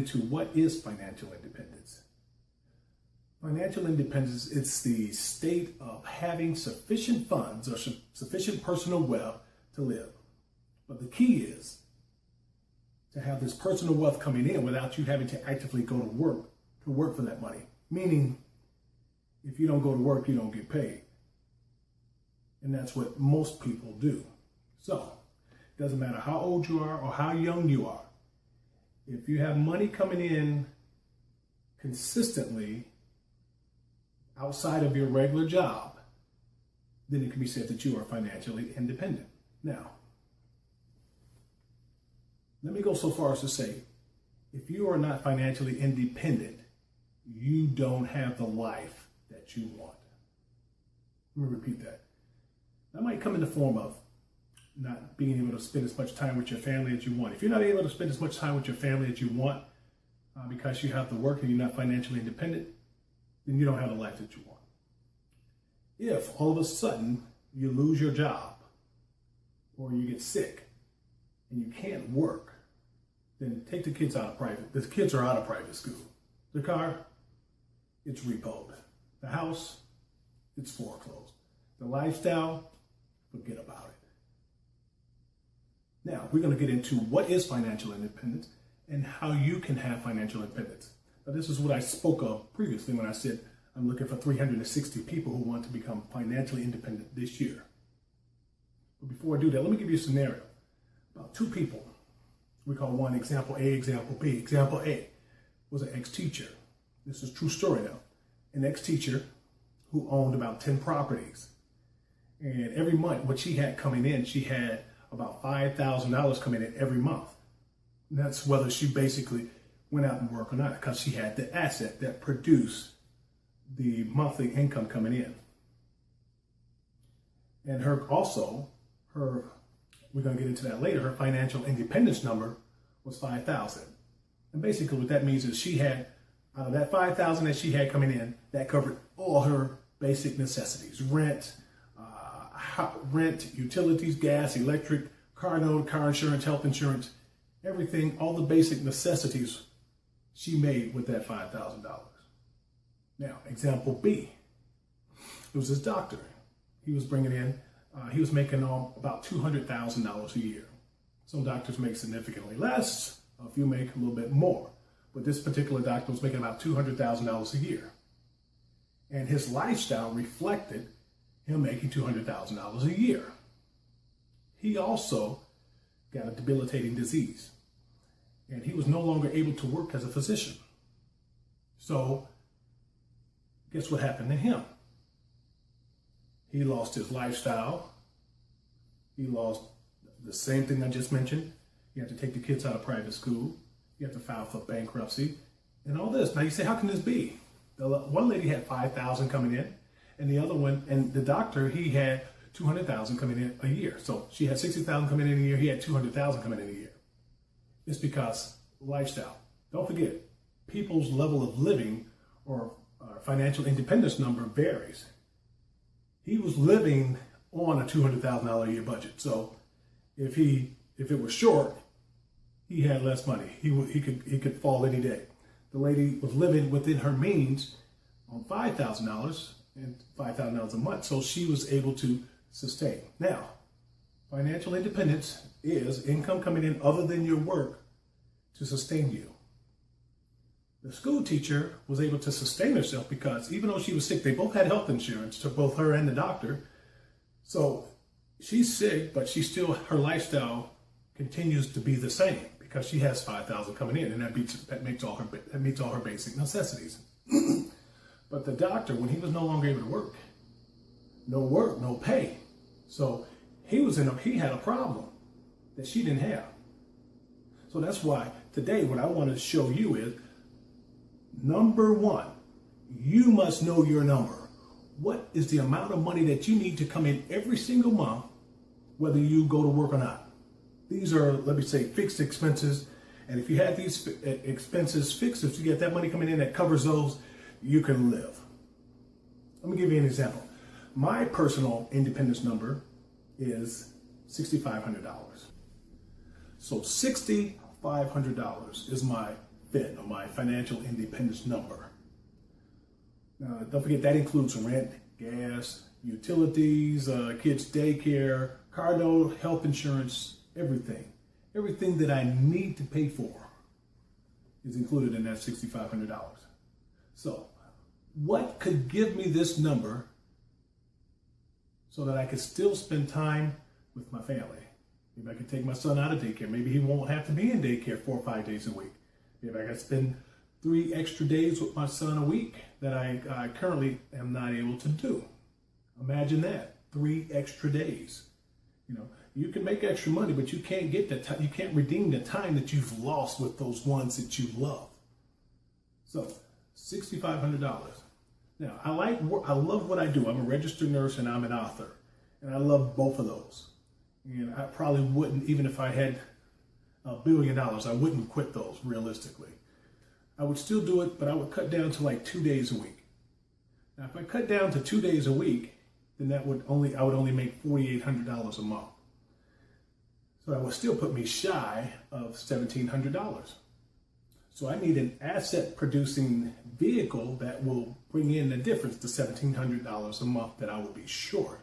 into what is financial independence. Financial independence is the state of having sufficient funds or sufficient personal wealth to live. But the key is to have this personal wealth coming in without you having to actively go to work for that money. Meaning, if you don't go to work, you don't get paid. And that's what most people do. So, it doesn't matter how old you are or how young you are. If you have money coming in consistently outside of your regular job, then it can be said that you are financially independent. Now, let me go so far as to say, if you are not financially independent, you don't have the life that you want. Let me repeat that. That might come in the form of not being able to spend as much time with your family as you want. If you're not able to spend as much time with your family as you want because you have to work and you're not financially independent, then you don't have the life that you want. If all of a sudden you lose your job or you get sick and you can't work, then take the kids out of private. The kids are out of private school. The car, it's repoed. The house, it's foreclosed. The lifestyle, forget about it. Now, we're going to get into what is financial independence and how you can have financial independence. Now, this is what I spoke of previously when I said I'm looking for 360 people who want to become financially independent this year. But before I do that, let me give you a scenario about two people. We call one example A, example B. Example A was an ex-teacher. This is a true story now. An ex-teacher who owned about 10 properties. And every month, what she had coming in, she had about $5,000 coming in every month. And that's whether she basically went out and worked or not, because she had the asset that produced the monthly income coming in. And we're going to get into that later, her financial independence number was 5,000. And basically what that means is she had, out of that 5,000 that she had coming in, that covered all her basic necessities: rent, utilities, gas, electric, car note, car insurance, health insurance, everything, all the basic necessities she made with that $5,000. Now, example B, it was this doctor. He was bringing in, he was making about $200,000 a year. Some doctors make significantly less, a few make a little bit more. But this particular doctor was making about $200,000 a year. And his lifestyle reflected him making $200,000 a year. He also got a debilitating disease, and he was no longer able to work as a physician. So, guess what happened to him? He lost his lifestyle. He lost the same thing I just mentioned. You have to take the kids out of private school. You have to file for bankruptcy and all this. Now you say, how can this be? The one lady had $5,000 coming in, and the other one, and the doctor, he had $200,000 coming in a year. So she had $60,000 coming in a year. He had $200,000 coming in a year. It's because lifestyle. Don't forget, people's level of living or financial independence number varies. He was living on a $200,000 a year budget. So if it was short, he had less money. He could fall any day. The lady was living within her means on $5,000 and $5,000 a month, so she was able to sustain. Now, financial independence is income coming in other than your work to sustain you. The school teacher was able to sustain herself because even though she was sick, they both had health insurance to both her and the doctor. So she's sick, but her lifestyle continues to be the same because she has $5,000 coming in, and that meets all her basic necessities. But the doctor, when he was no longer able to work, no pay. So he had a problem that she didn't have. So that's why today what I want to show you is, number one, you must know your number. What is the amount of money that you need to come in every single month, whether you go to work or not? These are, let me say, fixed expenses. And if you have these expenses fixed, if you get that money coming in that covers those, you can live. Let me give you an example. My personal independence number is $6,500. So $6,500 is my FIN, or my financial independence number. Now, don't forget that includes rent, gas, utilities, kids' daycare, car note, health insurance, everything. Everything that I need to pay for is included in that $6,500. So, what could give me this number so that I could still spend time with my family? Maybe I could take my son out of daycare. Maybe he won't have to be in daycare 4 or 5 days a week. Maybe I could spend 3 extra days with my son a week that I currently am not able to do. Imagine that, 3 extra days. You know, you can make extra money, but you can't get you can't redeem the time that you've lost with those ones that you love. So, $6,500. Now, I love what I do. I'm a registered nurse and I'm an author, and I love both of those. And I probably wouldn't, even if I had $1 billion, I wouldn't quit those realistically. I would still do it, but I would cut down to like 2 days a week. Now, if I cut down to 2 days a week, then I would only make $4,800 a month. So that would still put me shy of $1,700. So I need an asset producing vehicle that will bring in the difference to $1,700 a month that I would be short.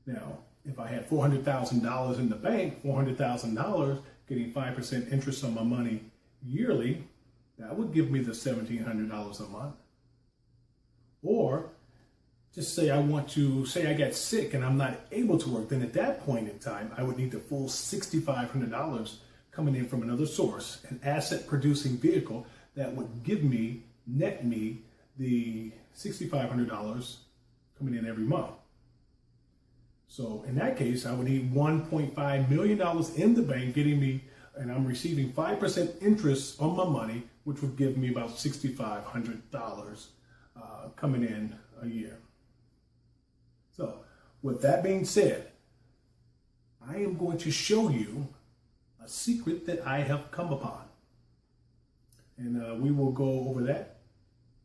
Now, if I had $400,000 in the bank, $400,000 getting 5% interest on my money yearly, that would give me the $1,700 a month. Or just say I get sick and I'm not able to work, then at that point in time, I would need the full $6,500 coming in from another source, an asset producing vehicle that would net me the $6,500 coming in every month. So in that case, I would need $1.5 million in the bank getting me, and I'm receiving 5% interest on my money, which would give me about $6,500 coming in a year. So with that being said, I am going to show you a secret that I have come upon. And we will go over that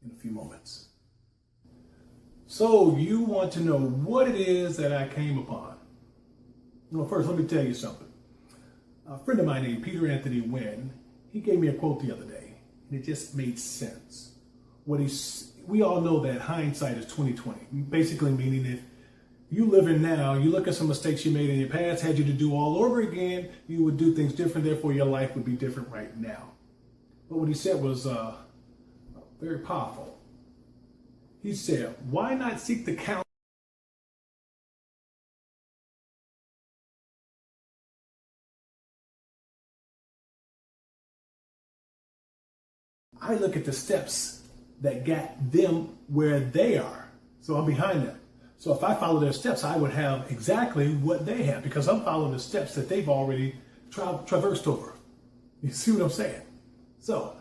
in a few moments. So you want to know what it is that I came upon. Well, first, let me tell you something. A friend of mine named Peter Anthony Wynn, he gave me a quote the other day, and it just made sense. We all know that hindsight is 20/20, basically meaning if you live in now, you look at some mistakes you made in your past, had you to do all over again, you would do things different, therefore your life would be different right now. But what he said was very powerful. He said, why not seek the counsel? I look at the steps that got them where they are. So I'm behind them. So if I follow their steps, I would have exactly what they have because I'm following the steps that they've already traversed over. You see what I'm saying? So